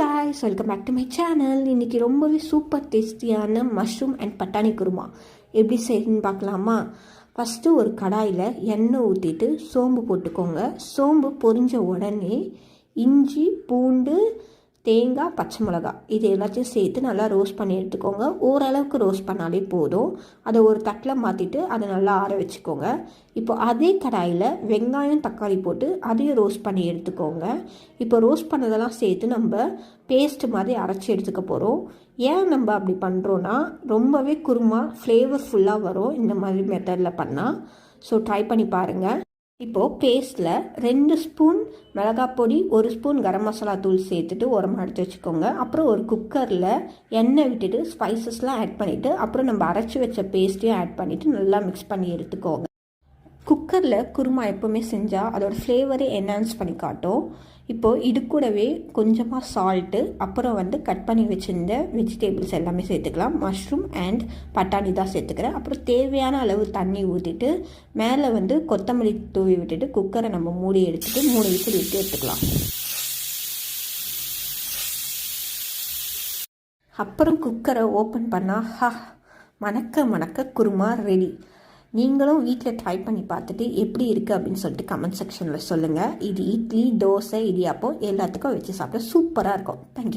guys, welcome back to my channel. இன்றைக்கி ரொம்பவே super டேஸ்டியான மஷ்ரூம் அண்ட் பட்டாணி குருமா எப்படி செய்யுன்னு பார்க்கலாமா? ஃபஸ்ட்டு ஒரு கடாயில் எண்ணெய் ஊற்றிட்டு சோம்பு போட்டுக்கோங்க. சோம்பு பொரிஞ்ச உடனே இஞ்சி, பூண்டு, தேங்காய், பச்சை மிளகாய் இது எல்லாத்தையும் சேர்த்து நல்லா ரோஸ்ட் பண்ணி எடுத்துக்கோங்க. ஓரளவுக்கு ரோஸ்ட் பண்ணாலே போதும். அதை ஒரு தட்டில் மாற்றிட்டு அதை நல்லா ஆற வச்சுக்கோங்க. இப்போ அதே கடாயில் வெங்காயம், தக்காளி போட்டு அதையும் ரோஸ்ட் பண்ணி எடுத்துக்கோங்க. இப்போ ரோஸ்ட் பண்ணதெல்லாம் சேர்த்து நம்ம பேஸ்ட் மாதிரி அரைச்சி எடுத்துக்க போகிறோம். ஏன் நம்ம அப்படி பண்ணுறோன்னா ரொம்பவே குருமா ஃப்ளேவர்ஃபுல்லாக வரும் இந்த மாதிரி மெத்தடில் பண்ணால். ஸோ ட்ரை பண்ணி பாருங்கள். இப்போது பேஸ்ட்டில் 2 ஸ்பூன் மிளகாய் பொடி, 1 ஸ்பூன் கரம் மசாலா தூள் சேர்த்துட்டு உரமாக எடுத்து வச்சுக்கோங்க. அப்புறம் ஒரு குக்கரில் எண்ணெய் விட்டுட்டு ஸ்பைசஸ்லாம் ஆட் பண்ணிவிட்டு அப்புறம் நம்ம அரைச்சி வச்ச பேஸ்ட்டையும் ஆட் பண்ணிவிட்டு நல்லா மிக்ஸ் பண்ணி எடுத்துக்கோங்க. குக்கரில் குருமா எப்போவுமே செஞ்சால் அதோடய ஃப்ளேவரே என்ஹான்ஸ் பண்ணி காட்டும். இப்போது இது கூடவே கொஞ்சமாக சால்ட்டு, அப்புறம் கட் பண்ணி வச்சுருந்த வெஜிடபிள்ஸ் எல்லாமே சேர்த்துக்கலாம். மஷ்ரூம் அண்ட் பட்டாணி தான் சேர்த்துக்கிறேன். அப்புறம் தேவையான அளவு தண்ணி ஊற்றிட்டு மேலே கொத்தமல்லி தூவி விட்டுட்டு குக்கரை நம்ம மூடி எடுத்துகிட்டு 3 விசில் விட்டு எடுத்துக்கலாம். அப்புறம் குக்கரை ஓப்பன் பண்ணால் மணக்க மணக்க குருமா ரெடி. நீங்களும் வீட்டில் ட்ரை பண்ணி பார்த்துட்டு எப்படி இருக்குது அப்படின்னு சொல்லிட்டு கமெண்ட் செக்ஷனில் சொல்லுங்கள். இது இட்லி, தோசை, இடியாப்பம் எல்லாத்துக்கும் வச்சு சாப்பிட சூப்பராக இருக்கும். தேங்க்யூ.